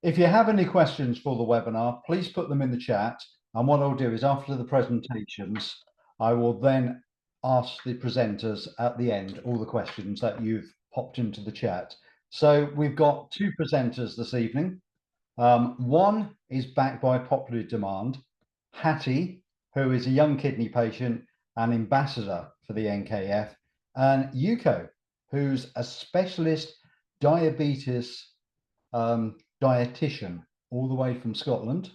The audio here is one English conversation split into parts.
If you have any questions for the webinar, please put them in the chat. And what I'll do is after the presentations, I will then ask the presenters at the end all the questions that you've popped into the chat. So we've got two presenters this evening. One is backed by popular demand, Hattie, who is a young kidney patient and ambassador for the NKF, and Yuko, who's a specialist diabetes dietitian all the way from Scotland.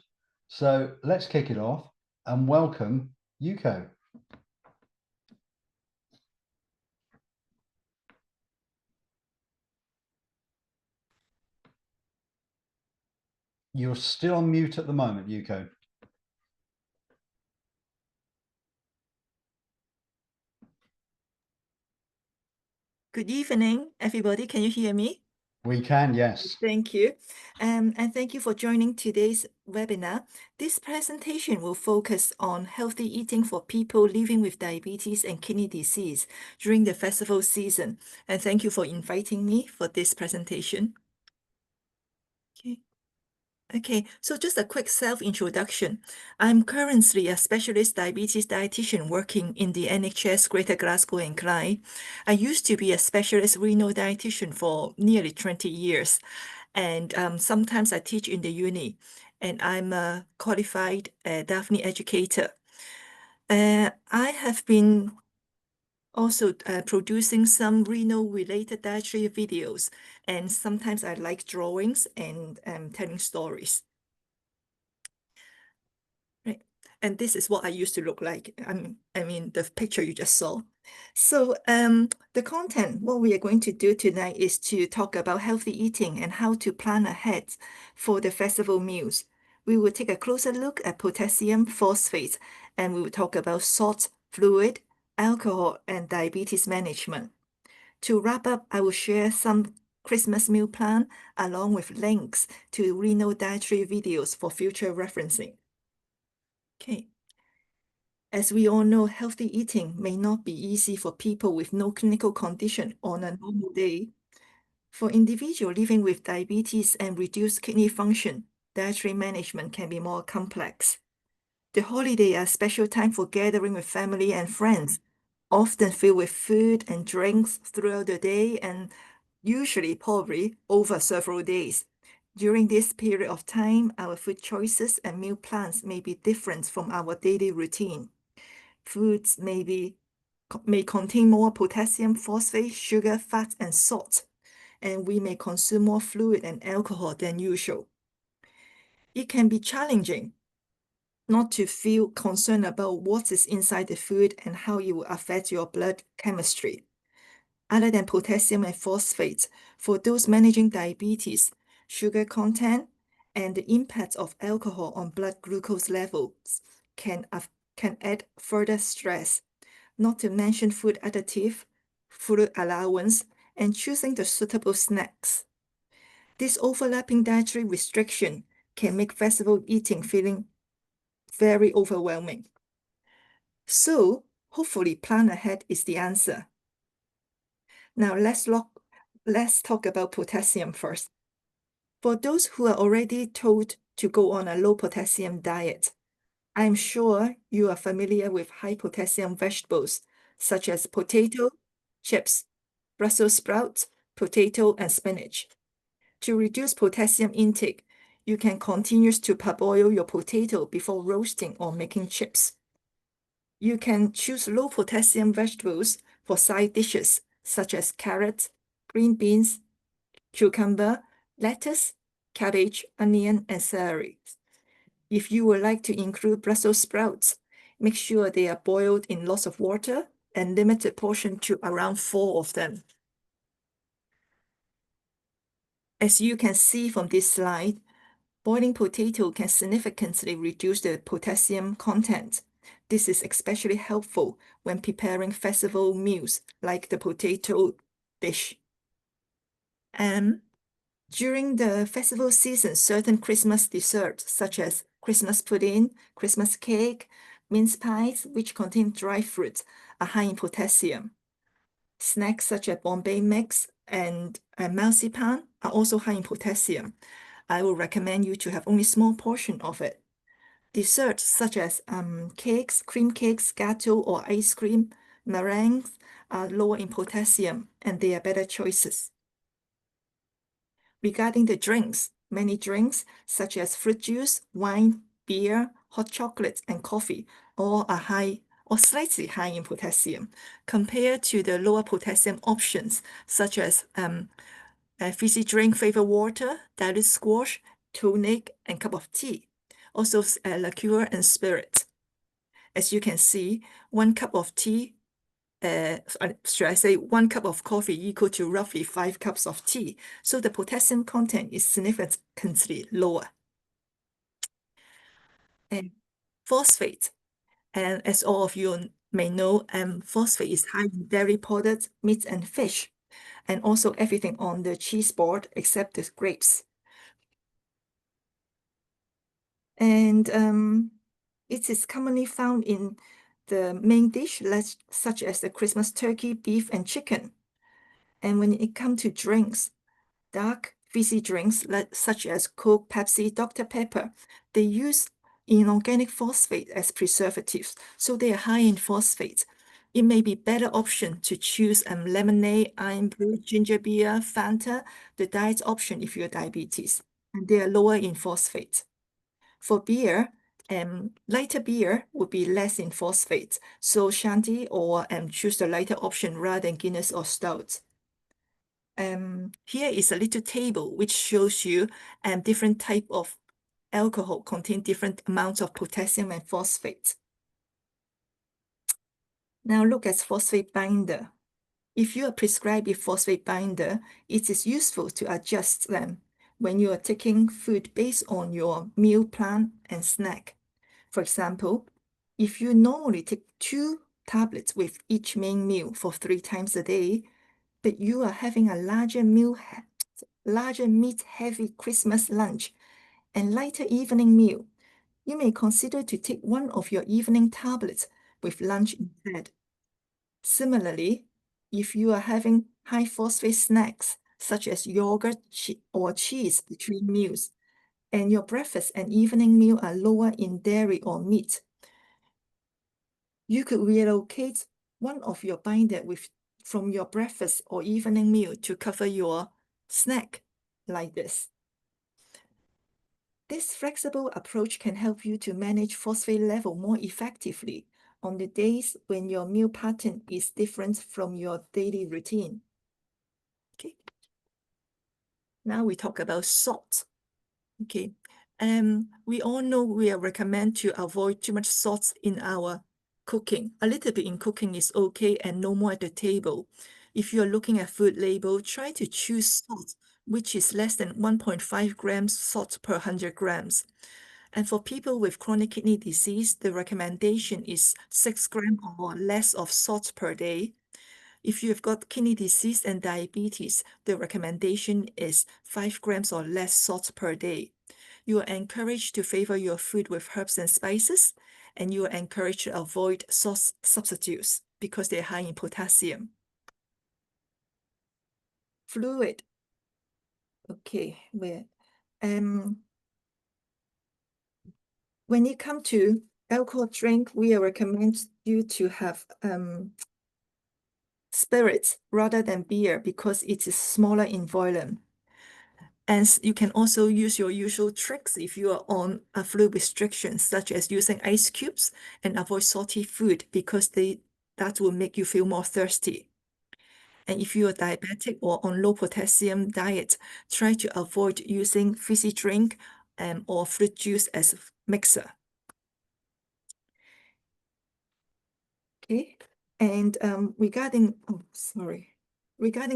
So let's kick it off and welcome Yuko. You're still on mute at the moment, Yuko. Good evening, everybody. Can you hear me? We can, yes. Thank you. And thank you for joining today's webinar. This presentation will focus on healthy eating for people living with diabetes and kidney disease during the festival season. And thank you for inviting me for this presentation. Okay, so just a quick self-introduction. I'm currently a specialist diabetes dietitian working in the NHS Greater Glasgow and Clyde. I used to be a specialist renal dietitian for nearly 20 years, and sometimes I teach in the uni, and I'm a qualified Daphne educator. I have been also producing some renal-related dietary videos, and sometimes I like drawings and telling stories. Right. And this is what I used to look like. I mean, the picture you just saw. So the content, what we are going to do tonight is to talk about healthy eating and how to plan ahead for the festival meals. We will take a closer look at potassium, phosphate, and we will talk about salt, fluid, alcohol, and diabetes management. To wrap up, I will share some Christmas meal plan along with links to renal dietary videos for future referencing. Okay. As we all know, healthy eating may not be easy for people with no clinical condition on a normal day. For individuals living with diabetes and reduced kidney function, dietary management can be more complex. The holiday are a special time for gathering with family and friends, often filled with food and drinks throughout the day and usually probably over several days. During this period of time, our food choices and meal plans may be different from our daily routine. Foods may contain more potassium, phosphate, sugar, fat, and salt, and we may consume more fluid and alcohol than usual. It can be challenging not to feel concerned about what is inside the food and how it will affect your blood chemistry. Other than potassium and phosphate, for those managing diabetes, sugar content and the impact of alcohol on blood glucose levels can add further stress, not to mention food additive, food allowance, and choosing the suitable snacks. This overlapping dietary restriction can make festival eating feeling very overwhelming. So, hopefully, plan ahead is the answer. Now, let's talk about potassium first. For those who are already told to go on a low potassium diet, I'm sure you are familiar with high potassium vegetables such as potato, chips, Brussels sprouts, potato, and spinach. To reduce potassium intake, you can continue to parboil your potato before roasting or making chips. You can choose low potassium vegetables for side dishes such as carrots, green beans, cucumber, lettuce, cabbage, onion, and celery. If you would like to include Brussels sprouts, make sure they are boiled in lots of water and limit the portion to around 4 of them. As you can see from this slide, boiling potato can significantly reduce the potassium content. This is especially helpful when preparing festival meals like the potato dish. During the festival season, certain Christmas desserts such as Christmas pudding, Christmas cake, mince pies, which contain dry fruits, are high in potassium. Snacks such as Bombay mix and marzipan are also high in potassium. I will recommend you to have only small portion of it. Desserts such as cakes, cream cakes, gâteau, or ice cream, meringues are lower in potassium, and they are better choices. Regarding the drinks, many drinks such as fruit juice, wine, beer, hot chocolate, and coffee all are high or slightly high in potassium compared to the lower potassium options such as a fizzy drink flavored water, diluted squash, tonic, and cup of tea. Also liqueur and spirit. As you can see, 1 cup of tea should I say 1 cup of coffee equal to roughly 5 cups of tea. So the potassium content is significantly lower. And phosphate, and as all of you may know, phosphate is high in dairy products, meat and fish, and also everything on the cheese board except the grapes. And it is commonly found in the main dish, such as the Christmas turkey, beef, and chicken. And when it comes to drinks, dark, fizzy drinks such as Coke, Pepsi, Dr. Pepper, they use inorganic phosphate as preservatives, so they are high in phosphate. It may be better option to choose lemonade, iron brew, ginger beer, Fanta, the diet option if you're diabetes, and they are lower in phosphate. For beer, lighter beer would be less in phosphate, so shandy or choose the lighter option rather than Guinness or stout. Here is a little table which shows you different type of alcohol contain different amounts of potassium and phosphate. Now look at phosphate binder. If you are prescribed a phosphate binder, it is useful to adjust them when you are taking food based on your meal plan and snack. For example, if you normally take 2 tablets with each main meal for 3 times a day, but you are having a larger meat-heavy Christmas lunch and lighter evening meal, you may consider to take one of your evening tablets with lunch instead. Similarly, if you are having high phosphate snacks such as yogurt or cheese between meals, and your breakfast and evening meal are lower in dairy or meat, you could relocate one of your binder from your breakfast or evening meal to cover your snack like this. This flexible approach can help you to manage phosphate level more effectively on the days when your meal pattern is different from your daily routine. Okay. Now we talk about salt. Okay. We all know we are recommend to avoid too much salt in our cooking. A little bit in cooking is okay and no more at the table. If you're looking at food label, try to choose salt which is less than 1.5 grams salt per 100 grams. And for people with chronic kidney disease, the recommendation is 6 grams or less of salt per day. If you've got kidney disease and diabetes, the recommendation is 5 grams or less salt per day. You are encouraged to favor your food with herbs and spices, and you are encouraged to avoid sauce substitutes because they're high in potassium. Fluid. Okay, when it comes to alcohol drink, we recommend you to have spirits rather than beer because it is smaller in volume. And you can also use your usual tricks if you are on a fluid restriction, such as using ice cubes and avoid salty food because that will make you feel more thirsty. And if you are diabetic or on low potassium diet, try to avoid using fizzy drink or fruit juice as a mixer. Okay, and regarding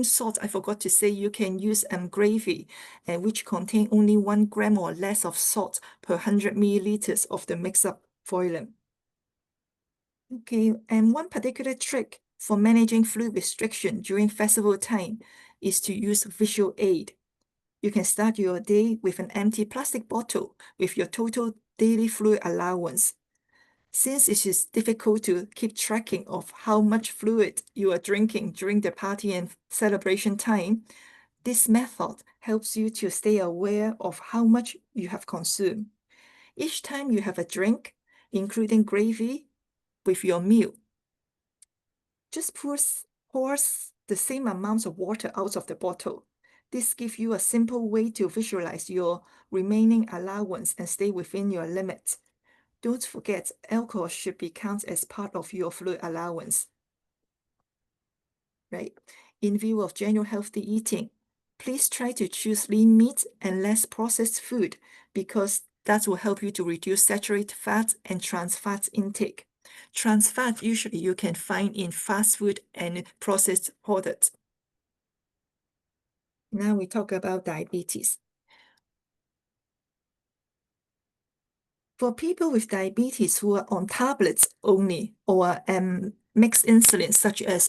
salt, I forgot to say you can use gravy, which contain only 1 gram or less of salt per 100 milliliters of the mix-up volume. Okay, and one particular trick for managing fluid restriction during festival time is to use visual aid. You can start your day with an empty plastic bottle with your total daily fluid allowance. Since it is difficult to keep tracking of how much fluid you are drinking during the party and celebration time, This method helps you to stay aware of how much you have consumed. Each time you have a drink, including gravy, with your meal, just pour the same amount of water out of the bottle. This gives you a simple way to visualize your remaining allowance and stay within your limit. Don't forget, alcohol should be counted as part of your fluid allowance. Right? In view of general healthy eating, please try to choose lean meat and less processed food because that will help you to reduce saturated fat and trans fat intake. Trans fat usually you can find in fast food and processed products. Now we talk about diabetes. For people with diabetes who are on tablets only or mixed insulin, such as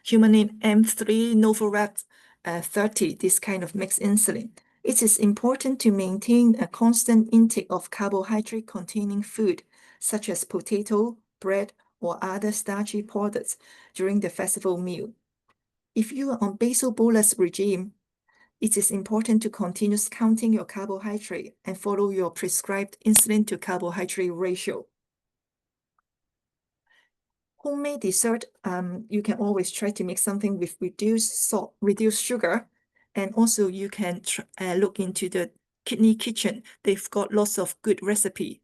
Humulin M3, Novorap 30, this kind of mixed insulin, it is important to maintain a constant intake of carbohydrate-containing food, such as potato, bread, or other starchy products during the festival meal. If you are on basal bolus regime, it is important to continue counting your carbohydrate and follow your prescribed insulin to carbohydrate ratio. Homemade dessert, you can always try to make something with reduced salt, reduced sugar, and also you can look into the Kidney Kitchen. They've got lots of good recipes,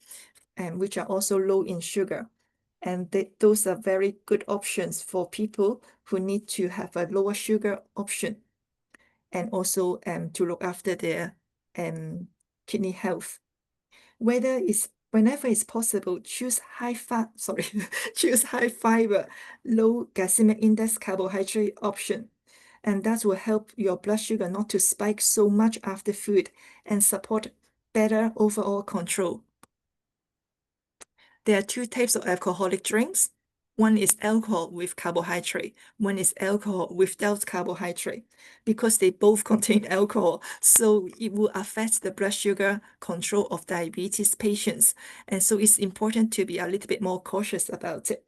which are also low in sugar. And those are very good options for people who need to have a lower sugar option, and also to look after their kidney health. Whenever it's possible, choose high fiber, low glycemic index carbohydrate option. And that will help your blood sugar not to spike so much after food and support better overall control. There are two types of alcoholic drinks. One is alcohol with carbohydrate. One is alcohol without carbohydrate. Because they both contain alcohol, so it will affect the blood sugar control of diabetes patients. And so it's important to be a little bit more cautious about it.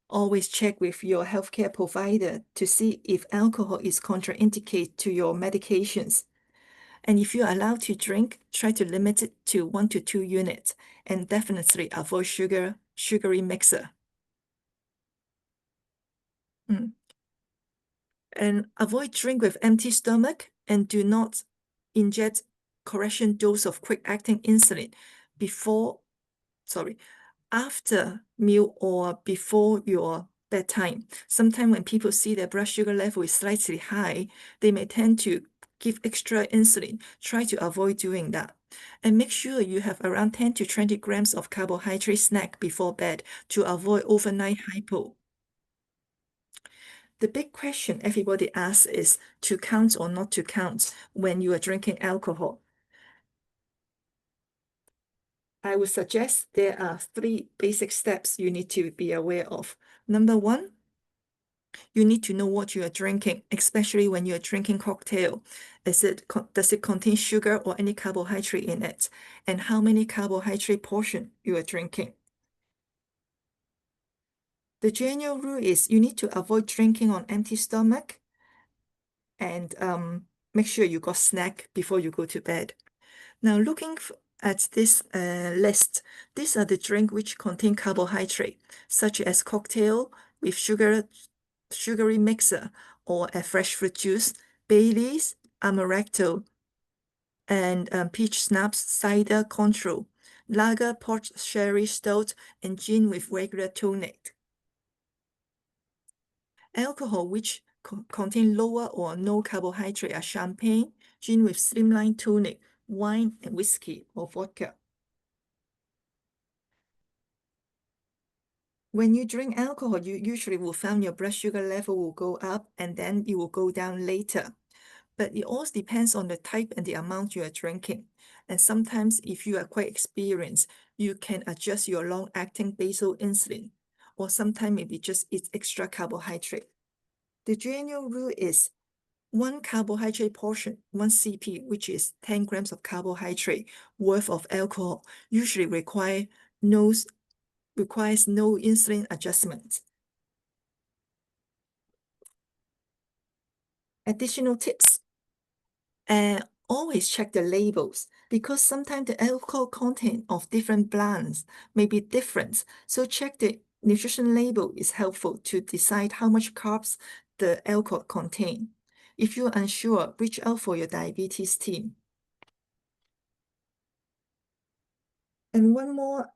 Always check with your healthcare provider to see if alcohol is contraindicated to your medications. And if you're allowed to drink, try to limit it to 1 to 2 units and definitely avoid sugary mixer. And avoid drink with empty stomach and do not inject correction dose of quick-acting insulin after meal or before your bedtime. Sometimes when people see their blood sugar level is slightly high, they may tend to give extra insulin. Try to avoid doing that. And make sure you have around 10 to 20 grams of carbohydrate snack before bed to avoid overnight hypo. The big question everybody asks is to count or not to count when you are drinking alcohol. I would suggest there are 3 basic steps you need to be aware of. Number 1, you need to know what you are drinking, especially when you're drinking cocktail. Does it contain sugar or any carbohydrate in it? And how many carbohydrate portion you are drinking? The general rule is you need to avoid drinking on empty stomach and make sure you got snack before you go to bed. Now looking at this list, these are the drinks which contain carbohydrate, such as cocktail with sugary mixer or a fresh fruit juice, Baileys, Amaretto, and peach schnapps, cider, control, lager, port, sherry, stout, and gin with regular tonic. Alcohol which contain lower or no carbohydrate are champagne, gin with slimline tonic, wine, and whiskey or vodka. When you drink alcohol, you usually will find your blood sugar level will go up and then it will go down later. But it all depends on the type and the amount you are drinking. And sometimes if you are quite experienced, you can adjust your long-acting basal insulin, or sometimes maybe just eat extra carbohydrate. The general rule is 1 carbohydrate portion, 1 CP, which is 10 grams of carbohydrate worth of alcohol, usually requires no insulin adjustment. Additional tips. Always check the labels, because sometimes the alcohol content of different blends may be different. So check the nutrition label is helpful to decide how much carbs the alcohol contain. If you're unsure, reach out for your diabetes team. And one more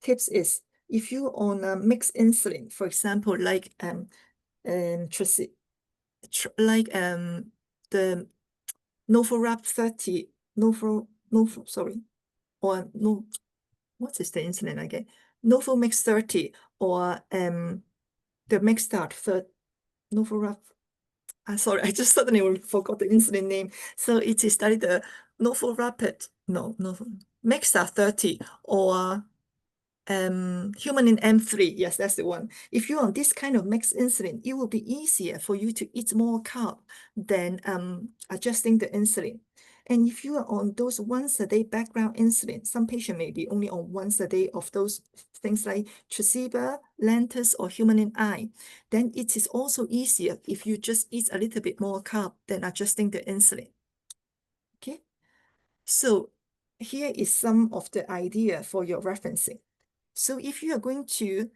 tips is, if you on a mixed insulin, for example, like the Novorap 30, or no, what is the insulin again? Novomix 30, or the Mixstart Novorap. Sorry, I just suddenly forgot the insulin name. So it is studied the Novorapid, Mixstart 30, or humanin M3. Yes, that's the one. If you're on this kind of mixed insulin, it will be easier for you to eat more carb than adjusting the insulin. And if you are on those once a day background insulin, some patient may be only on once a day of those things like Tresiba, Lantus, or humanin I, then it is also easier if you just eat a little bit more carb than adjusting the insulin. Okay, so here is some of the idea for your referencing. So if you are going to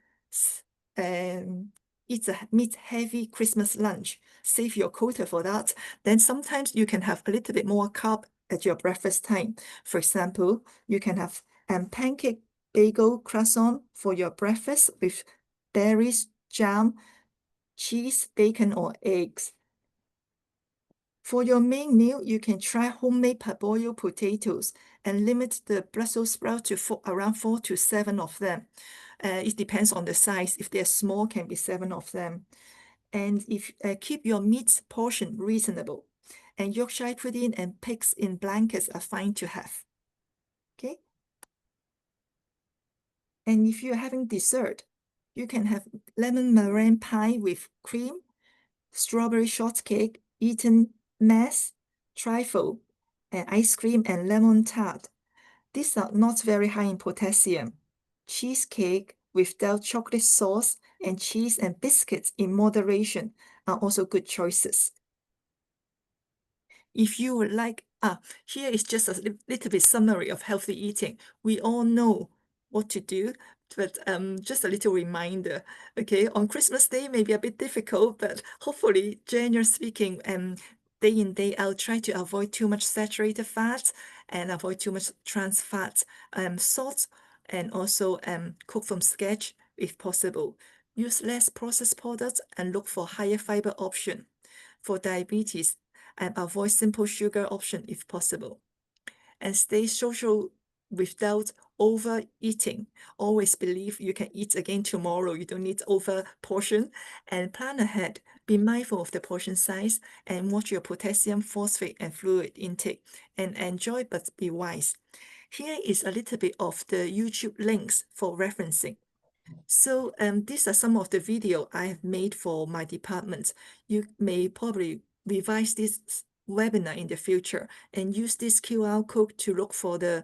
eat a meat-heavy Christmas lunch, save your quota for that, then sometimes you can have a little bit more carb at your breakfast time. For example, you can have pancake, bagel, croissant for your breakfast with berries, jam, cheese, bacon, or eggs. For your main meal, you can try homemade parboiled potatoes and limit the Brussels sprouts to around 4 to 7 of them. It depends on the size. If they're small, can be 7 of them. And if keep your meat portion reasonable. And Yorkshire pudding and pigs in blankets are fine to have. Okay. And if you're having dessert, you can have lemon meringue pie with cream, strawberry shortcake, eaten mess, trifle, and ice cream and lemon tart. These are not very high in potassium. Cheesecake without chocolate sauce and cheese and biscuits in moderation are also good choices. If you would like, here is just a little bit summary of healthy eating. We all know what to do, but just a little reminder. Okay, on Christmas Day may be a bit difficult, but hopefully, generally speaking, day in, day out, try to avoid too much saturated fats and avoid too much trans fats, salt, and also cook from scratch if possible. Use less processed products and look for higher fiber option. For diabetes, and avoid simple sugar option if possible. And stay social without overeating. Always believe you can eat again tomorrow. You don't need over portion, and plan ahead. Be mindful of the portion size and watch your potassium, phosphate, and fluid intake, and enjoy but be wise. Here is a little bit of the YouTube links for referencing. So these are some of the video I have made for my department. You may probably revise this webinar in the future and use this QR code to look for the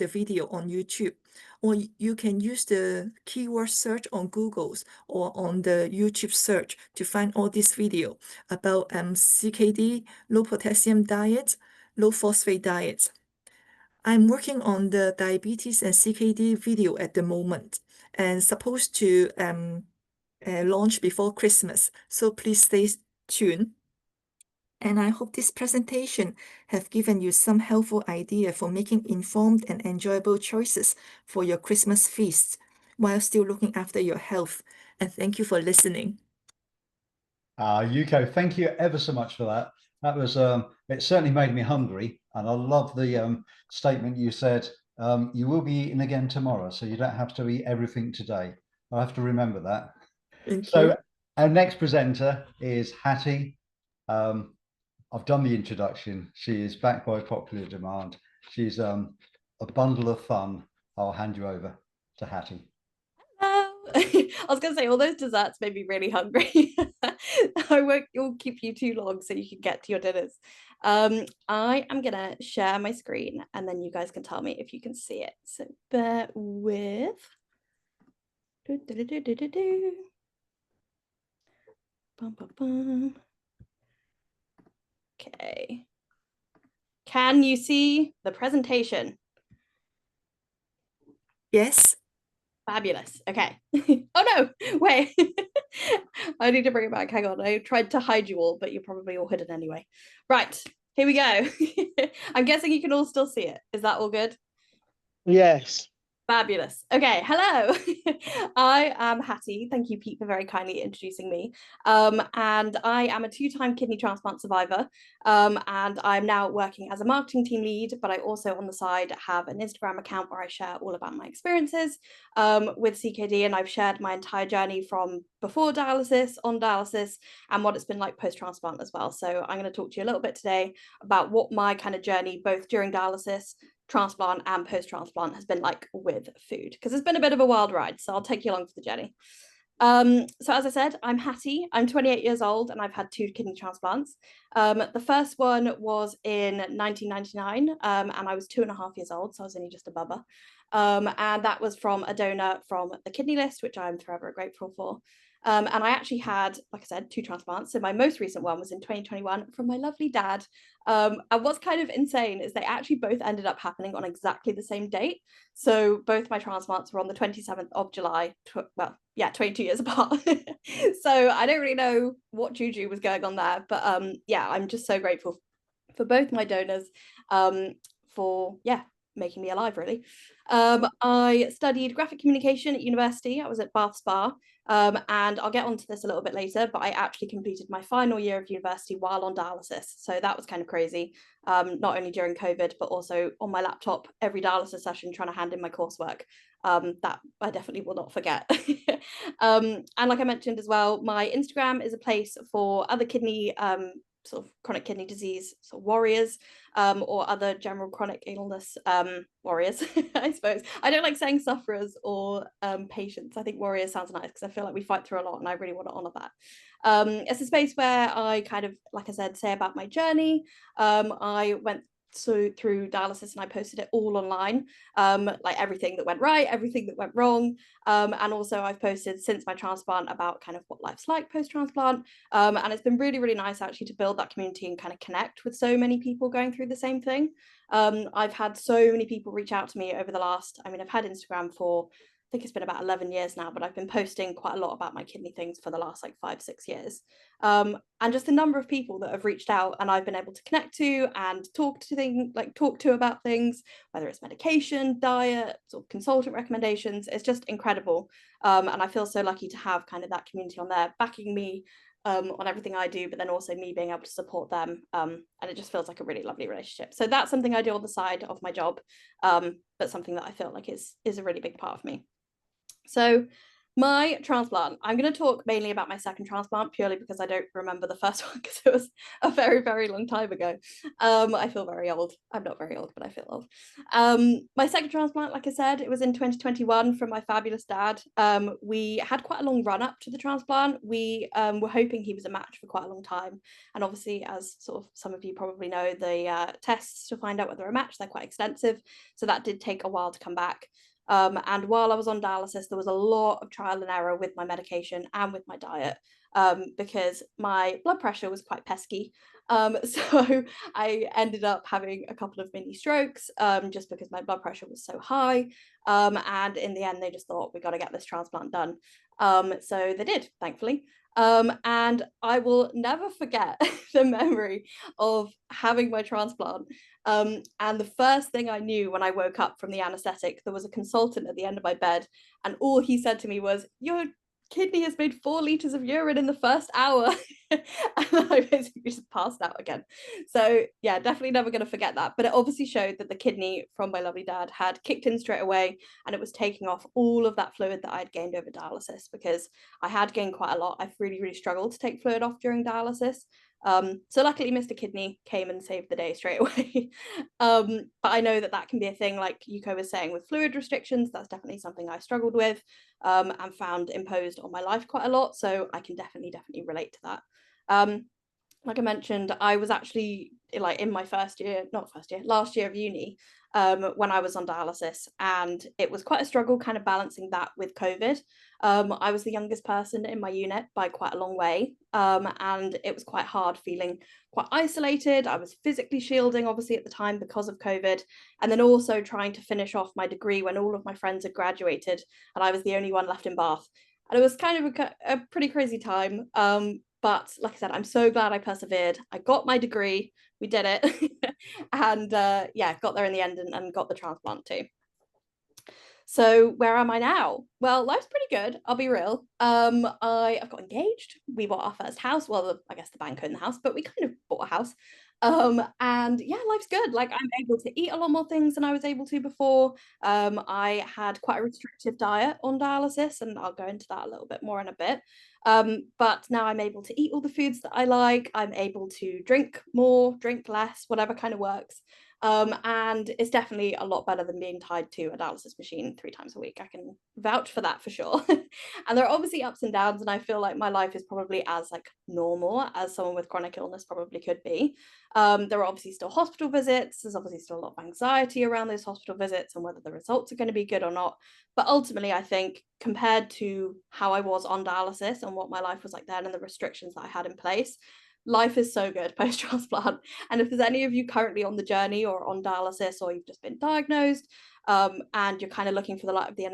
video on YouTube. Or you can use the keyword search on Google's or on the YouTube search to find all this video about CKD, low potassium diet, low phosphate diet. I'm working on the diabetes and CKD video at the moment and supposed to launch before Christmas. So please stay tuned. And I hope this presentation have given you some helpful idea for making informed and enjoyable choices for your Christmas feast while still looking after your health. And thank you for listening. Yuko, thank you ever so much for that. That was it certainly made me hungry, and I love the statement you said. You will be eating again tomorrow, so you don't have to eat everything today. I have to remember that. Thank So you. our next presenter is Hattie. I've done the introduction. She is back by popular demand. She's a bundle of fun. I'll hand you over to Hattie. I was going to say, all those desserts made me really hungry. I won't keep you too long so you can get to your dinners. I am going to share my screen and then you guys can tell me if you can see it. So bear with. Bum, bum, bum. Okay. Can you see the presentation? Yes. Fabulous. Okay. Oh no, wait. I need to bring it back. Hang on. I tried to hide you all, but you're probably all hidden anyway. Right, here we go. I'm guessing you can all still see it. Is that all good? Yes. Fabulous. Okay, hello. I am Hattie. Thank you, Pete, for very kindly introducing me. And I am a two-time kidney transplant survivor. And I'm now working as a marketing team lead, but I also on the side have an Instagram account where I share all about my experiences with CKD. And I've shared my entire journey from before dialysis, on dialysis, and what it's been like post-transplant as well. So I'm going to talk to you a little bit today about what my kind of journey, both during dialysis, transplant and post-transplant, has been like with food, because it's been a bit of a wild ride, so I'll take you along for the journey. So as I said, I'm Hattie. I'm 28 years old and I've had 2 kidney transplants. The first one was in 1999 and I was 2.5 years old, so I was only just a bubba. And that was from a donor from the kidney list, which I'm forever grateful for. And I actually had, like I said, 2 transplants. So my most recent one was in 2021 from my lovely dad. And what's kind of insane is they actually both ended up happening on exactly the same date. So both my transplants were on the 27th of July, 22 years apart. So I don't really know what juju was going on there, but yeah, I'm just so grateful for both my donors for making me alive, really. I studied graphic communication at university. I was at Bath Spa, and I'll get onto this a little bit later, but I actually completed my final year of university while on dialysis. So that was kind of crazy, not only during COVID, but also on my laptop, every dialysis session, trying to hand in my coursework. That I definitely will not forget. And like I mentioned as well, my Instagram is a place for other kidney sort of chronic kidney disease sort of warriors, or other general chronic illness warriors. I suppose I don't like saying sufferers or patients. I think warriors sounds nice because I feel like we fight through a lot and I really want to honor that. It's a space where I kind of, like I said, say about my journey. I went through dialysis and I posted it all online, like everything that went right, everything that went wrong, and also I've posted since my transplant about kind of what life's like post-transplant, and it's been really, really nice actually to build that community and kind of connect with so many people going through the same thing. I've had so many people reach out to me over the last, I mean, I've had Instagram for, I think it's been about 11 years now, but I've been posting quite a lot about my kidney things for the last like 5-6 years. And just the number of people that have reached out and I've been able to connect to and talk to about things, whether it's medication, diet, or consultant recommendations, it's just incredible. And I feel so lucky to have kind of that community on there backing me on everything I do, but then also me being able to support them. And it just feels like a really lovely relationship. So that's something I do on the side of my job, but something that I feel like is a really big part of me. So my transplant, I'm going to talk mainly about my second transplant purely because I don't remember the first one because it was a very, very long time ago. I feel very old. I'm not very old, but I feel old. My second transplant, like I said, it was in 2021 from my fabulous dad. We had quite a long run up to the transplant. We were hoping he was a match for quite a long time. And obviously, as sort of some of you probably know, the tests to find out whether a match, they're quite extensive. So that did take a while to come back. And while I was on dialysis, there was a lot of trial and error with my medication and with my diet, because my blood pressure was quite pesky. So I ended up having a couple of mini strokes, just because my blood pressure was so high. And in the end, they just thought, we got to get this transplant done. So they did, thankfully. And I will never forget the memory of having my transplant. And the first thing I knew when I woke up from the anesthetic, there was a consultant at the end of my bed, and all he said to me was, "Your kidney has made 4 liters of urine in the first hour." And I basically just passed out again. So yeah, definitely never going to forget that. But it obviously showed that the kidney from my lovely dad had kicked in straight away, and it was taking off all of that fluid that I'd gained over dialysis, because I had gained quite a lot. I've really, really struggled to take fluid off during dialysis. So luckily Mr. Kidney came and saved the day straight away. But I know that can be a thing, like Yuko was saying, with fluid restrictions. That's definitely something I struggled with, and found imposed on my life quite a lot. So I can definitely relate to that. Like I mentioned, I was actually like in my last year of uni, when I was on dialysis, and it was quite a struggle kind of balancing that with COVID. I was the youngest person in my unit by quite a long way, and it was quite hard, feeling quite isolated. I was physically shielding, obviously, at the time because of COVID, and then also trying to finish off my degree when all of my friends had graduated and I was the only one left in Bath. And it was kind of a pretty crazy time. But like I said, I'm so glad I persevered. I got my degree, we did it, and yeah, got there in the end and got the transplant too. So where am I now? Well, life's pretty good, I'll be real. I've got engaged. We bought our first house. Well, I guess the bank owned the house, but we kind of bought a house. And yeah, life's good. Like, I'm able to eat a lot more things than I was able to before. I had quite a restrictive diet on dialysis, and I'll go into that a little bit more in a bit. But now I'm able to eat all the foods that I like. I'm able to drink more, drink less, whatever kind of works. And it's definitely a lot better than being tied to a dialysis machine 3 times a week. I can vouch for that for sure. And there are obviously ups and downs, and I feel like my life is probably as like normal as someone with chronic illness probably could be. There are obviously still hospital visits. There's obviously still a lot of anxiety around those hospital visits and whether the results are going to be good or not. But ultimately, I think compared to how I was on dialysis and what my life was like then and the restrictions that I had in place, life is so good post-transplant. And if there's any of you currently on the journey or on dialysis, or you've just been diagnosed, and you're kind of looking for the light at the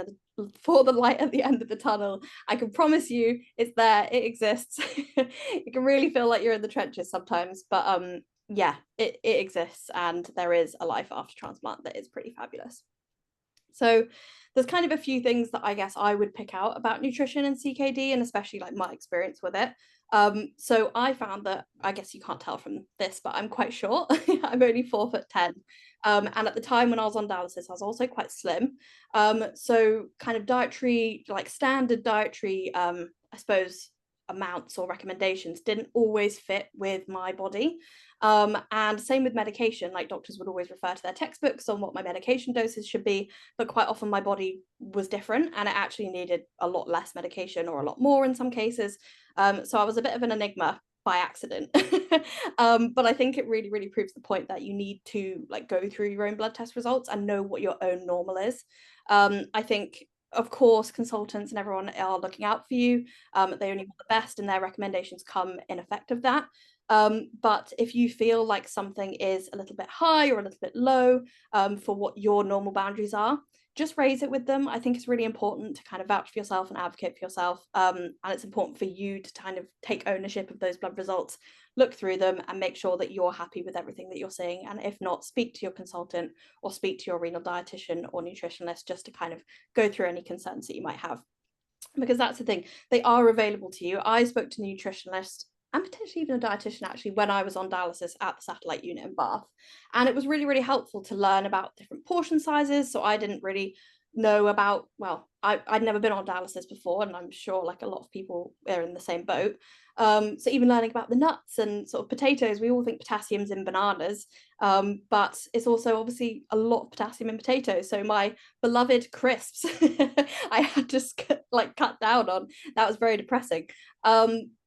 end of the tunnel, I can promise you it's there, it exists. You can really feel like you're in the trenches sometimes, but yeah, it exists, and there is a life after transplant that is pretty fabulous. So there's kind of a few things that I guess I would pick out about nutrition and CKD, and especially like my experience with it. So I found that, I guess you can't tell from this, but I'm quite short. I'm only 4'10". And at the time when I was on dialysis, I was also quite slim. So kind of dietary, like standard dietary, I suppose, amounts or recommendations didn't always fit with my body. And same with medication, like doctors would always refer to their textbooks on what my medication doses should be, but quite often my body was different and it actually needed a lot less medication or a lot more in some cases. So I was a bit of an enigma by accident. But I think it really, really proves the point that you need to like go through your own blood test results and know what your own normal is. I think, of course, consultants and everyone are looking out for you. They only want the best, and their recommendations come in effect of that. But if you feel like something is a little bit high or a little bit low for what your normal boundaries are, just raise it with them. I think it's really important to kind of vouch for yourself and advocate for yourself. And it's important for you to kind of take ownership of those blood results, look through them and make sure that you're happy with everything that you're seeing. And if not, speak to your consultant or speak to your renal dietitian or nutritionist just to kind of go through any concerns that you might have. Because that's the thing, they are available to you. I spoke to a nutritionist and potentially even a dietitian actually when I was on dialysis at the satellite unit in Bath, and it was really, really helpful to learn about different portion sizes. So I didn't really know about, well, I'd never been on dialysis before, and I'm sure like a lot of people are in the same boat. So even learning about the nuts and sort of potatoes, we all think potassium's in bananas, but it's also obviously a lot of potassium in potatoes. So my beloved crisps, I had to like cut down on. That was very depressing.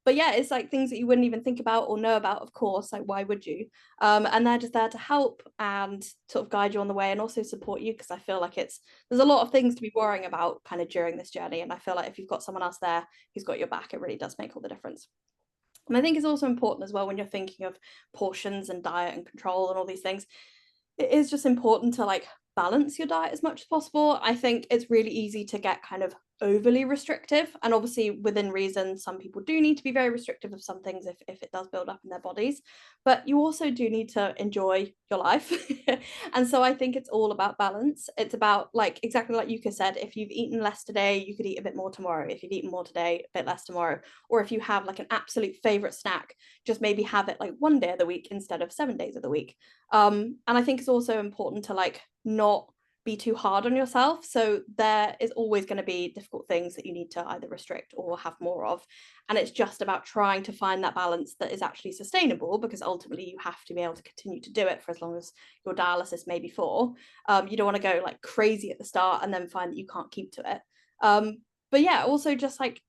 But yeah, it's like things that you wouldn't even think about or know about, of course, like why would you? And they're just there to help and sort of guide you on the way and also support you, because I feel like there's a lot of things to be worrying about kind of during this journey. And I feel like if you've got someone else there who's got your back, it really does make all the difference. And I think it's also important as well when you're thinking of portions and diet and control and all these things, it is just important to like balance your diet as much as possible. I think it's really easy to get kind of overly restrictive, and obviously within reason, some people do need to be very restrictive of some things if it does build up in their bodies, but you also do need to enjoy your life. And so I think it's all about balance. It's about, like, exactly like Yuko said, if you've eaten less today, you could eat a bit more tomorrow. If you've eaten more today, a bit less tomorrow. Or if you have like an absolute favorite snack, just maybe have it like 1 day of the week instead of 7 days of the week. And I think it's also important to like not be too hard on yourself. So there is always going to be difficult things that you need to either restrict or have more of. And it's just about trying to find that balance that is actually sustainable, because ultimately you have to be able to continue to do it for as long as your dialysis may be for. You don't want to go like crazy at the start and then find that you can't keep to it. But yeah, also just like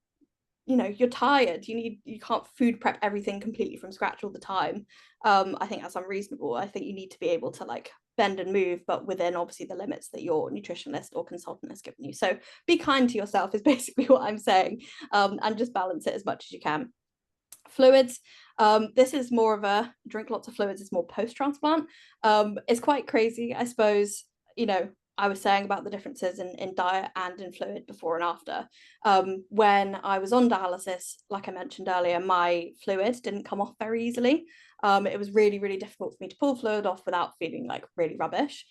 you know, you're tired, you can't food prep everything completely from scratch all the time. I think that's unreasonable. I think you need to be able to like bend and move, but within obviously the limits that your nutritionist or consultant has given you. So be kind to yourself is basically what I'm saying, and just balance it as much as you can. Fluids, this is more of a drink lots of fluids, it's more post-transplant. It's quite crazy, I suppose. You know, I was saying about the differences in diet and in fluid before and after. When I was on dialysis, like I mentioned earlier, my fluid didn't come off very easily. It was really, really difficult for me to pull fluid off without feeling like really rubbish.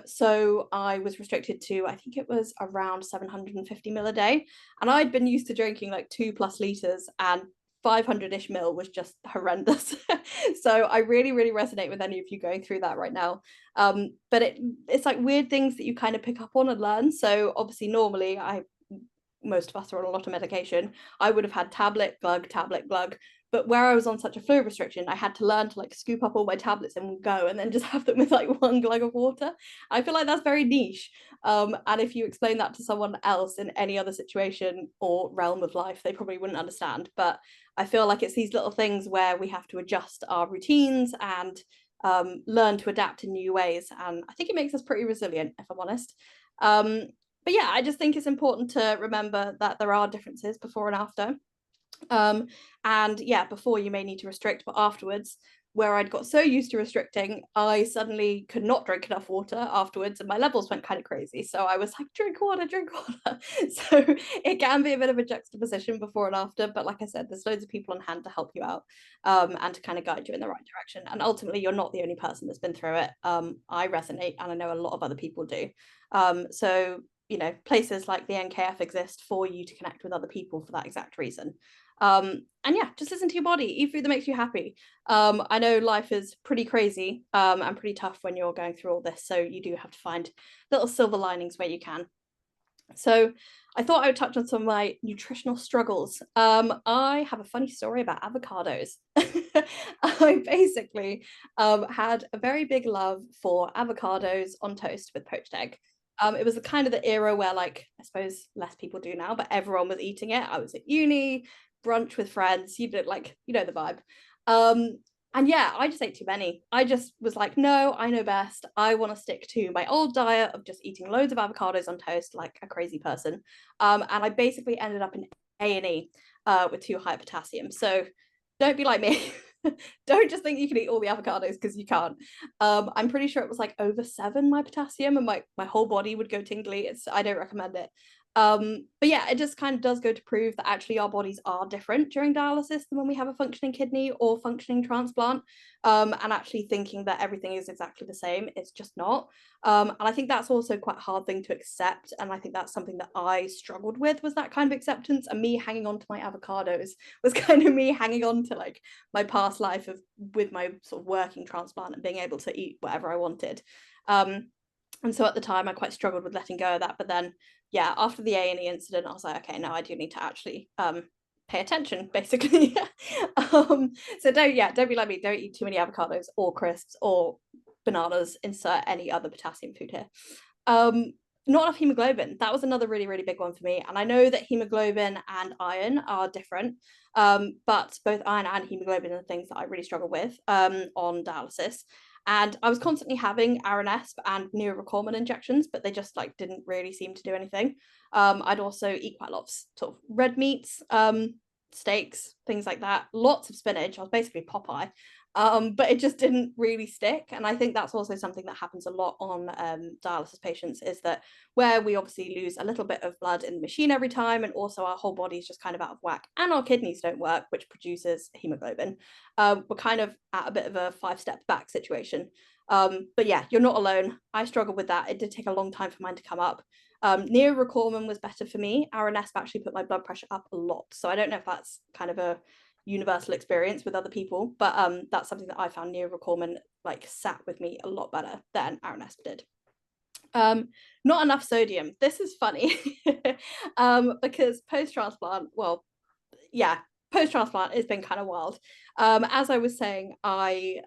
So I was restricted to, I think it was around 750 ml a day. And I'd been used to drinking like 2+ liters, and 500-ish ml was just horrendous. So I really, really resonate with any of you going through that right now. But it's like weird things that you kind of pick up on and learn. So obviously normally most of us are on a lot of medication. I would have had tablet, glug, but where I was on such a fluid restriction, I had to learn to like scoop up all my tablets in one go and then just have them with like 1 glug of water. I feel like that's very niche. And if you explain that to someone else in any other situation or realm of life, they probably wouldn't understand. But I feel like it's these little things where we have to adjust our routines and learn to adapt in new ways. And I think it makes us pretty resilient, if I'm honest. But yeah, I just think it's important to remember that there are differences before and after. And yeah, before you may need to restrict, but afterwards, where I'd got so used to restricting, I suddenly could not drink enough water afterwards and my levels went kind of crazy. So I was like, drink water. So it can be a bit of a juxtaposition before and after. But like I said, there's loads of people on hand to help you out, and to kind of guide you in the right direction. And ultimately, you're not the only person that's been through it. I resonate, and I know a lot of other people do. So, you know, places like the NKF exist for you to connect with other people for that exact reason. And yeah, just listen to your body, eat food that makes you happy. I know life is pretty crazy and pretty tough when you're going through all this, so you do have to find little silver linings where you can. So I thought I would touch on some of my nutritional struggles. I have a funny story about avocados. I basically had a very big love for avocados on toast with poached egg. It was the kind of the era where, like, I suppose less people do now, but everyone was eating it. I was at uni, brunch with friends, you know the vibe. And yeah, I just ate too many. I just was like, no, I know best. I want to stick to my old diet of just eating loads of avocados on toast like a crazy person. And I basically ended up in A&E with too high potassium. So don't be like me. Don't just think you can eat all the avocados, because you can't. I'm pretty sure it was like over 7 my potassium, and my whole body would go tingly. I don't recommend it. But yeah, it just kind of does go to prove that actually our bodies are different during dialysis than when we have a functioning kidney or functioning transplant. And actually thinking that everything is exactly the same, it's just not. And I think that's also quite a hard thing to accept. And I think that's something that I struggled with, was that kind of acceptance. And me hanging on to my avocados was kind of me hanging on to like my past life with my sort of working transplant and being able to eat whatever I wanted. And so at the time I quite struggled with letting go of that. But then, yeah, after the A&E incident, I was like, okay, no, I do need to actually pay attention, basically. So don't be like me. Don't eat too many avocados or crisps or bananas. Insert any other potassium food here. Not enough hemoglobin. That was another really, really big one for me. And I know that hemoglobin and iron are different, but both iron and hemoglobin are things that I really struggle with on dialysis. And I was constantly having Aranesp and Neurocormin injections, but they just like didn't really seem to do anything. I'd also eat quite a lot of sort of red meats, steaks, things like that. Lots of spinach. I was basically Popeye. But it just didn't really stick. And I think that's also something that happens a lot on dialysis patients, is that where we obviously lose a little bit of blood in the machine every time, and also our whole body's just kind of out of whack, and our kidneys don't work, which produces hemoglobin. We're kind of at a bit of a 5 steps back situation. But yeah, you're not alone. I struggled with that. It did take a long time for mine to come up. Neurocormin was better for me. Aranesp actually put my blood pressure up a lot. So I don't know if that's kind of a universal experience with other people, but that's something that I found Neurocormin like sat with me a lot better than Aranesp did. Not enough sodium. This is funny because post-transplant, post-transplant has been kind of wild. As I was saying, I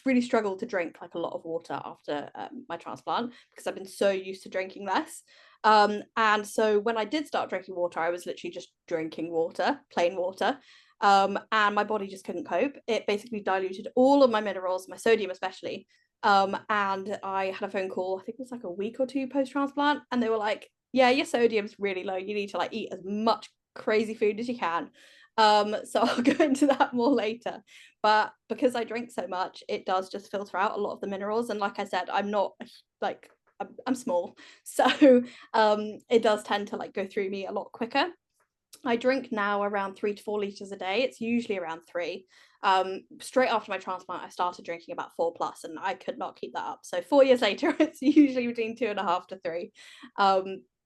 really struggled to drink like a lot of water after my transplant, because I've been so used to drinking less. And so when I did start drinking water, I was literally just drinking water, plain water. And my body just couldn't cope. It basically diluted all of my minerals, my sodium especially. And I had a phone call, I think it was like a week or two post-transplant, and they were like, yeah, your sodium's really low. You need to like eat as much crazy food as you can. So I'll go into that more later. But because I drink so much, it does just filter out a lot of the minerals. And like I said, I'm not like, I'm small. So it does tend to like go through me a lot quicker. I drink now around 3 to 4 liters a day. It's usually around 3. Straight after my transplant, I started drinking about 4+, and I could not keep that up. So 4 years later, it's usually between 2.5 to 3.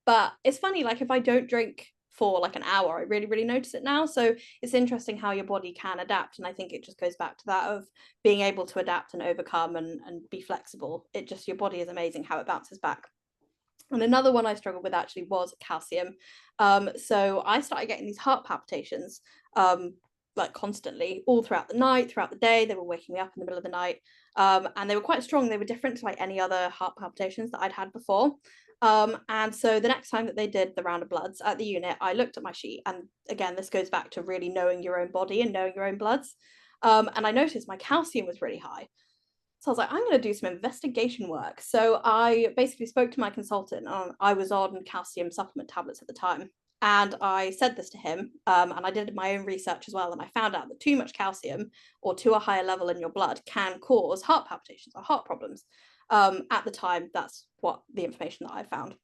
But it's funny, like if I don't drink for like an hour, I really, really notice it now. So it's interesting how your body can adapt. And I think it just goes back to that of being able to adapt and overcome and be flexible. It just, your body is amazing how it bounces back. And another one I struggled with actually was calcium. So I started getting these heart palpitations like constantly all throughout the night, throughout the day. They were waking me up in the middle of the night, and they were quite strong. They were different to like any other heart palpitations that I'd had before. And so the next time that they did the round of bloods at the unit, I looked at my sheet, and again, this goes back to really knowing your own body and knowing your own bloods. And I noticed my calcium was really high. So I was like, I'm going to do some investigation work. So I basically spoke to my consultant. I was on calcium supplement tablets at the time. And I said this to him, and I did my own research as well. And I found out that too much calcium or to a higher level in your blood can cause heart palpitations or heart problems. At the time, that's what the information that I found.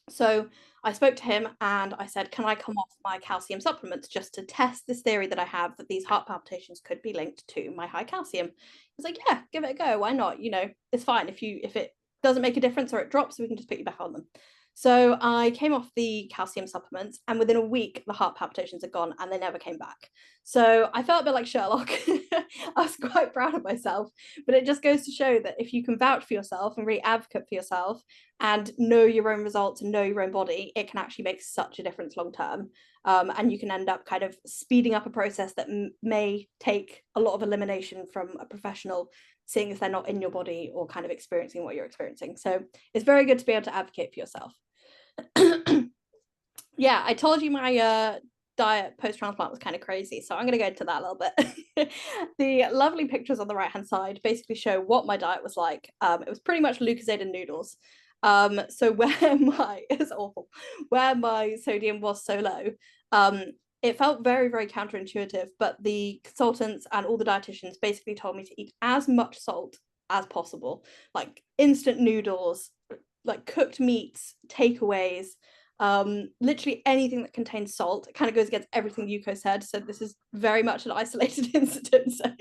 So I spoke to him and I said, can I come off my calcium supplements just to test this theory that I have that these heart palpitations could be linked to my high calcium? He was like, yeah, give it a go. Why not? You know, it's fine. If it doesn't make a difference or it drops, we can just put you back on them. So I came off the calcium supplements, and within a week, the heart palpitations had gone and they never came back. So I felt a bit like Sherlock. I was quite proud of myself, but it just goes to show that if you can vouch for yourself and really advocate for yourself and know your own results and know your own body, it can actually make such a difference long term. And you can end up kind of speeding up a process that may take a lot of elimination from a professional, seeing as they're not in your body or kind of experiencing what you're experiencing. So it's very good to be able to advocate for yourself. Yeah, I told you my diet post-transplant was kind of crazy, so I'm going to go into that a little bit. The lovely pictures on the right hand side basically show what my diet was like. It was pretty much Lucozade and noodles. So it's awful, where my sodium was so low, it felt very, very counterintuitive, but the consultants and all the dietitians basically told me to eat as much salt as possible, like instant noodles, like cooked meats, takeaways, literally anything that contains salt. It kind of goes against everything Yuko said, so this is very much an isolated incident, so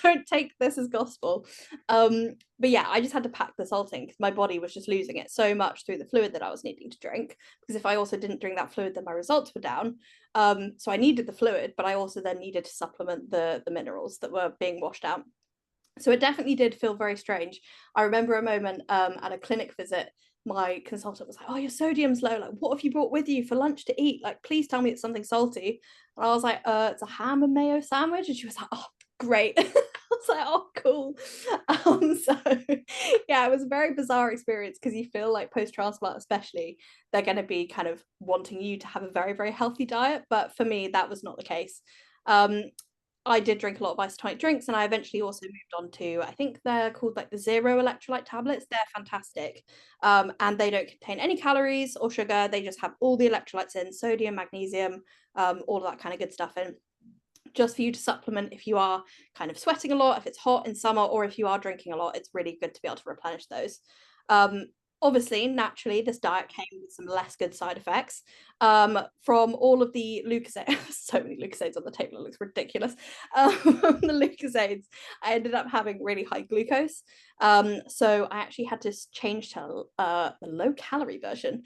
don't take this as gospel. But yeah, I just had to pack the salt in because my body was just losing it so much through the fluid that I was needing to drink, because if I also didn't drink that fluid, then my results were down. So I needed the fluid, but I also then needed to supplement the minerals that were being washed out. So it definitely did feel very strange. I remember a moment at a clinic visit, my consultant was like, oh, your sodium's low, like what have you brought with you for lunch to eat, like please tell me it's something salty. And I was like, it's a ham and mayo sandwich. And she was like, oh great. I was like, oh cool. So yeah, it was a very bizarre experience, because you feel like post-transplant especially, they're going to be kind of wanting you to have a very, very healthy diet, but for me that was not the case. I did drink a lot of isotonic drinks, and I eventually also moved on to, I think they're called like the zero electrolyte tablets. They're fantastic. And they don't contain any calories or sugar. They just have all the electrolytes in, sodium, magnesium, all of that kind of good stuff in, just for you to supplement if you are kind of sweating a lot, if it's hot in summer, or if you are drinking a lot. It's really good to be able to replenish those. Obviously, naturally, this diet came with some less good side effects from all of the Lucozade. So many Lucozades on the table, it looks ridiculous. The Lucozades, I ended up having really high glucose. So I actually had to change to the low-calorie version,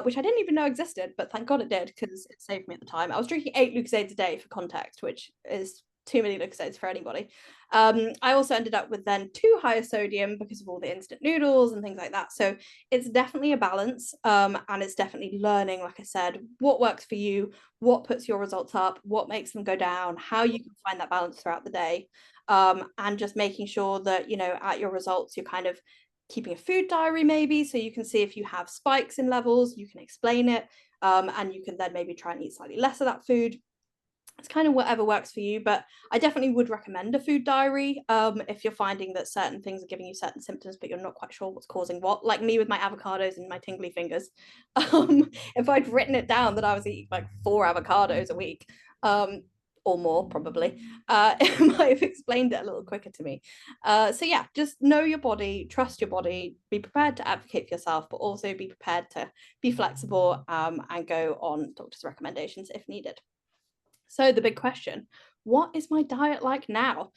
which I didn't even know existed, but thank God it did, because it saved me at the time. I was drinking 8 Lucozades a day for context, which is too many Lucozades for anybody. I also ended up with then too high a sodium because of all the instant noodles and things like that. So it's definitely a balance, and it's definitely learning, like I said, what works for you, what puts your results up, what makes them go down, how you can find that balance throughout the day, and just making sure that, you know, at your results, you're kind of keeping a food diary maybe, so you can see if you have spikes in levels, you can explain it, and you can then maybe try and eat slightly less of that food. It's kind of whatever works for you, but I definitely would recommend a food diary if you're finding that certain things are giving you certain symptoms, but you're not quite sure what's causing what. Like me with my avocados and my tingly fingers. If I'd written it down that I was eating like 4 avocados a week, or more probably, it might have explained it a little quicker to me. So yeah, just know your body, trust your body, be prepared to advocate for yourself, but also be prepared to be flexible and go on doctor's recommendations if needed. So the big question, what is my diet like now?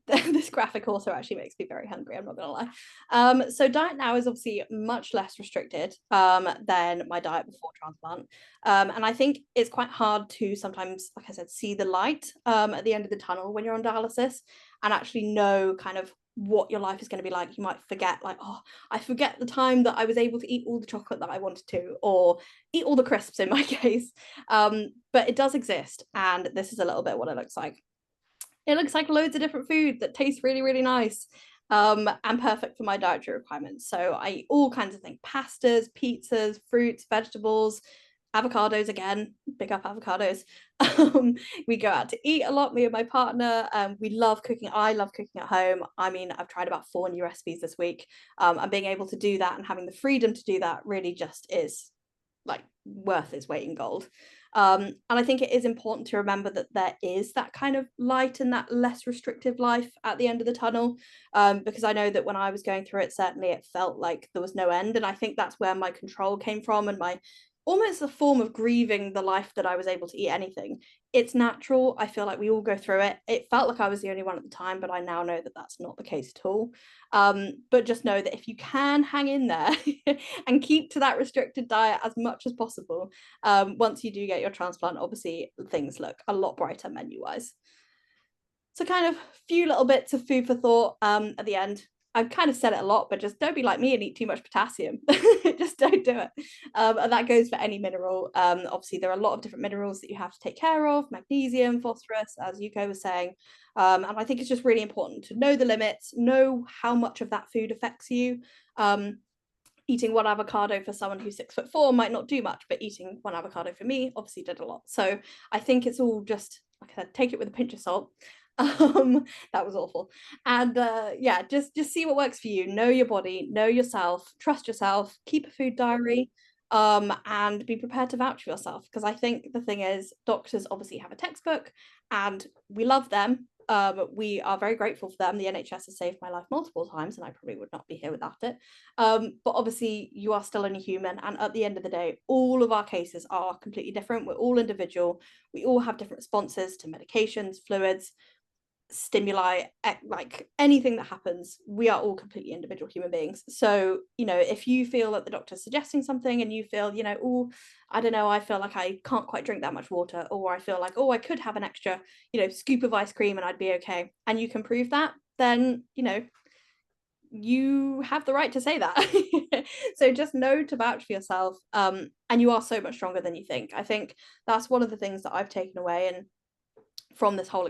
This graphic also actually makes me very hungry, I'm not gonna lie. So diet now is obviously much less restricted than my diet before transplant. And I think it's quite hard to sometimes, like I said, see the light at the end of the tunnel when you're on dialysis and actually know kind of what your life is going to be like. You might forget, like, oh, I forget the time that I was able to eat all the chocolate that I wanted to, or eat all the crisps in my case. But it does exist, and this is a little bit what it looks like. It looks like loads of different food that tastes really, really nice and perfect for my dietary requirements. So I eat all kinds of things: pastas, pizzas, fruits, vegetables, avocados again, big up avocados. We go out to eat a lot, me and my partner. We love cooking. I love cooking at home. I mean, I've tried about 4 new recipes this week, and being able to do that and having the freedom to do that really just is like worth its weight in gold. And I think it is important to remember that there is that kind of light and that less restrictive life at the end of the tunnel, because I know that when I was going through it, certainly it felt like there was no end. And I think that's where my control came from, and my almost a form of grieving the life that I was able to eat anything. It's natural. I feel like we all go through it. It felt like I was the only one at the time, but I now know that that's not the case at all. But just know that if you can hang in there and keep to that restricted diet as much as possible, once you do get your transplant, obviously things look a lot brighter menu-wise. So kind of few little bits of food for thought at the end. I've kind of said it a lot, but just don't be like me and eat too much potassium. Just don't do it. And that goes for any mineral. Obviously, there are a lot of different minerals that you have to take care of: magnesium, phosphorus, as Yuko was saying. And I think it's just really important to know the limits, know how much of that food affects you. Eating 1 avocado for someone who's 6'4" might not do much, but eating 1 avocado for me obviously did a lot. So I think it's all just, like I said, take it with a pinch of salt. That was awful. And yeah, just see what works for you. Know your body, know yourself, trust yourself, keep a food diary, and be prepared to vouch for yourself. Because I think the thing is, doctors obviously have a textbook and we love them. We are very grateful for them. The NHS has saved my life multiple times, and I probably would not be here without it. But obviously you are still only human, and at the end of the day, all of our cases are completely different. We're all individual. We all have different responses to medications, fluids, stimuli, like anything that happens. We are all completely individual human beings. So, you know, if you feel that the doctor's suggesting something and you feel, you know, oh, I don't know, I feel like I can't quite drink that much water, or I feel like, oh, I could have an extra, you know, scoop of ice cream and I'd be okay, and you can prove that, then, you know, you have the right to say that. So just know to vouch for yourself, and you are so much stronger than you think. I think that's one of the things that I've taken away, and from this whole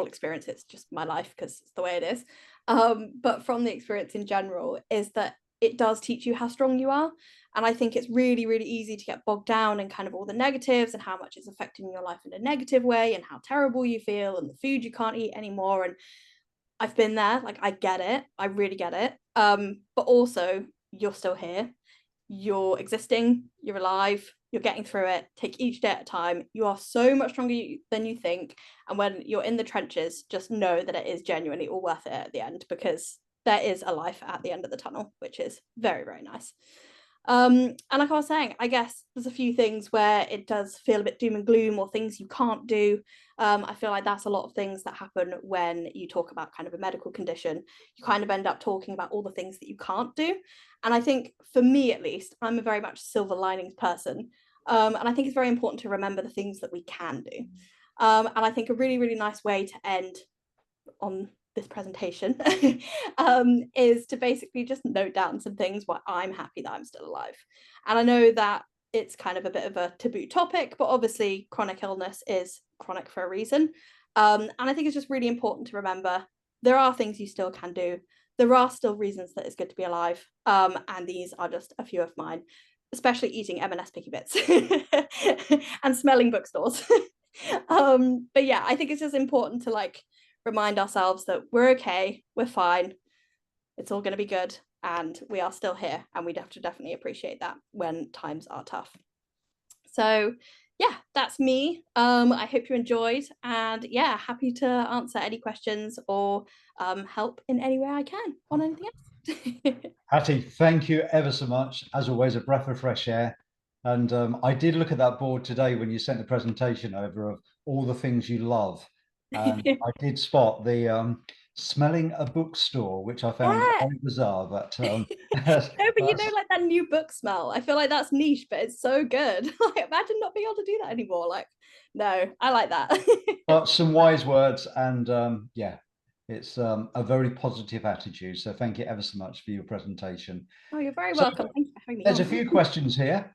experience, it's just my life because it's the way it is, but from the experience in general, is that it does teach you how strong you are. And I think it's really, really easy to get bogged down in kind of all the negatives and how much it's affecting your life in a negative way, and how terrible you feel, and the food you can't eat anymore. And I've been there, like, I get it, I really get it, but also you're still here, you're existing, you're alive, you're getting through it. Take each day at a time. You are so much stronger than you think. And when you're in the trenches, just know that it is genuinely all worth it at the end, because there is a life at the end of the tunnel, which is very, very nice. And like I was saying, I guess there's a few things where it does feel a bit doom and gloom, or things you can't do. I feel like that's a lot of things that happen when you talk about kind of a medical condition. You kind of end up talking about all the things that you can't do. And I think, for me at least, I'm a very much silver linings person. And I think it's very important to remember the things that we can do. And I think a really, really nice way to end on this presentation is to basically just note down some things why I'm happy that I'm still alive. And I know that it's kind of a bit of a taboo topic, but obviously chronic illness is chronic for a reason. And I think it's just really important to remember there are things you still can do. there are still reasons that it's good to be alive. And these are just a few of mine, especially eating M&S picky bits and smelling bookstores. But yeah, I think it's just important to like remind ourselves that we're okay, we're fine, it's all going to be good, and we are still here, and we'd have to definitely appreciate that when times are tough. So yeah, that's me. I hope you enjoyed, and yeah, happy to answer any questions or help in any way I can on anything else. Hattie, thank you ever so much. As always, a breath of fresh air. And I did look at that board today when you sent the presentation over of all the things you love. And I did spot the smelling a bookstore, which I found quite bizarre. But no, but you know, like that new book smell. I feel like that's niche, but it's so good. Like, imagine not being able to do that anymore. Like, no, I like that. But some wise words, and yeah, it's a very positive attitude. So thank you ever so much for your presentation. Oh, you're very welcome. Thank you for having me There's on. a few questions here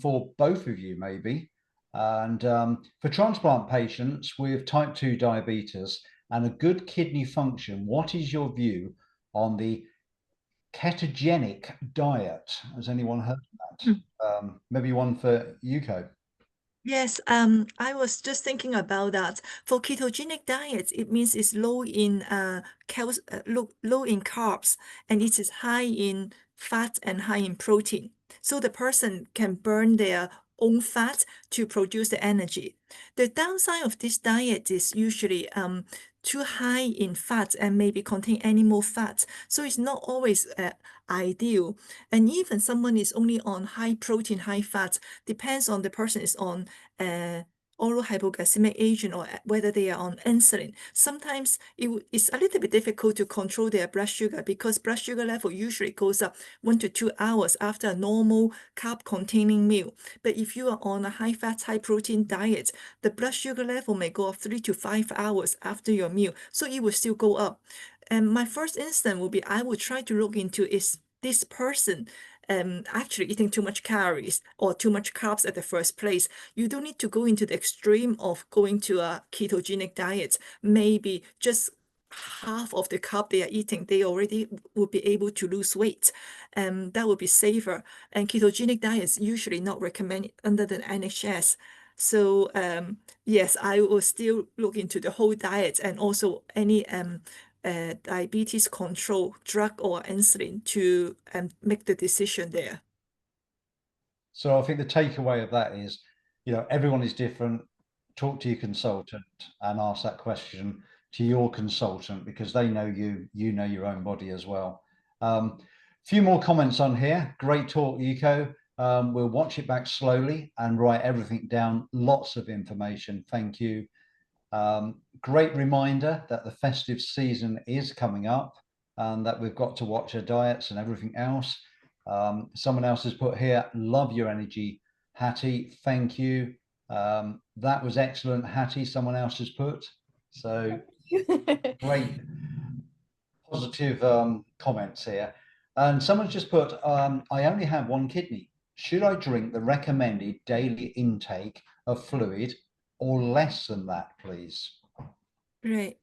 for both of you, maybe. And for transplant patients with type 2 diabetes and a good kidney function, what is your view on the ketogenic diet? Has anyone heard of that? Maybe one for Yuko. Yes, I was just thinking about that. For ketogenic diets, it means it's low in low in carbs, and it is high in fat and high in protein. So the person can burn their own fat to produce the energy. The downside of this diet is usually too high in fat and maybe contain animal fat. So it's not always ideal. And even someone is only on high protein, high fat, depends on the person is on oral hypoglycemic agent or whether they are on insulin. Sometimes it's a little bit difficult to control their blood sugar because blood sugar level usually goes up 1 to 2 hours after a normal carb-containing meal. But if you are on a high-fat, high-protein diet, the blood sugar level may go up 3 to 5 hours after your meal, so it will still go up. And my first instinct will be I will try to look into is this person actually eating too much calories or too much carbs at the first place. You don't need to go into the extreme of going to a ketogenic diet. Maybe just half of the carb they are eating, they already will be able to lose weight. That would be safer. And ketogenic diet is usually not recommended under the NHS. So yes, I will still look into the whole diet and also any diabetes control drug or insulin to make the decision there. So I think the takeaway of that is, you know, everyone is different. Talk to your consultant and ask that question to your consultant because they know you, you know your own body as well. Few more comments on here. Great talk, Yuko. We'll watch it back slowly and write everything down. Lots of information. Thank you. Great reminder that the festive season is coming up and that we've got to watch our diets and everything else. Someone else has put here, love your energy, Hattie. Thank you. That was excellent, Hattie. Someone else has put. So great positive comments here. And someone's just put, I only have one kidney. Should I drink the recommended daily intake of fluid or less than that, please? Right.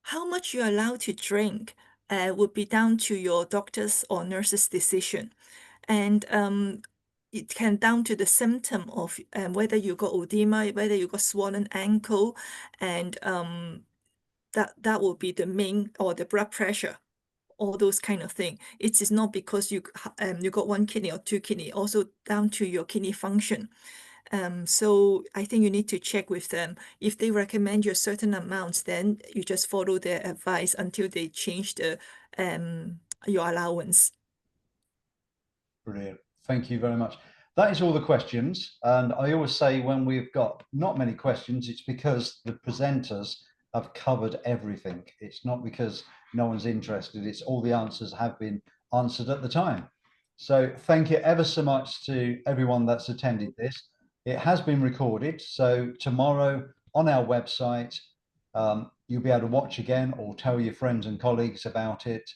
How much you're allowed to drink would be down to your doctor's or nurse's decision. And it can down to the symptom of whether you got edema, whether you got swollen ankle, and that will be the main, or the blood pressure, all those kind of thing. It is not because you got one kidney or two kidney, also down to your kidney function. So I think you need to check with them. If they recommend you a certain amount, then you just follow their advice until they change the your allowance. Brilliant. Thank you very much. That is all the questions. And I always say when we've got not many questions, it's because the presenters have covered everything. It's not because no one's interested. It's all the answers have been answered at the time. So thank you ever so much to everyone that's attended this. It has been recorded. So tomorrow on our website, you'll be able to watch again or tell your friends and colleagues about it.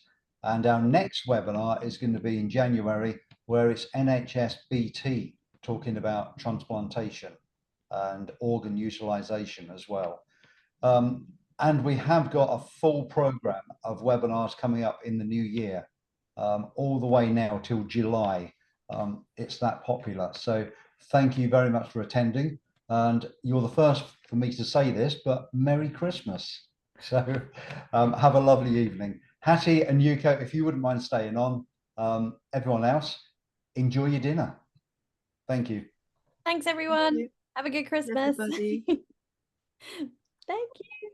And our next webinar is going to be in January, where it's NHS BT talking about transplantation and organ utilization as well. And we have got a full program of webinars coming up in the new year, all the way now till July. It's that popular. So thank you very much for attending. And you're the first for me to say this, but Merry Christmas. So have a lovely evening. Hattie and Yuko, if you wouldn't mind staying on, everyone else, enjoy your dinner. Thank you. Thanks, everyone. you. Have a good Christmas. Everybody. Thank you.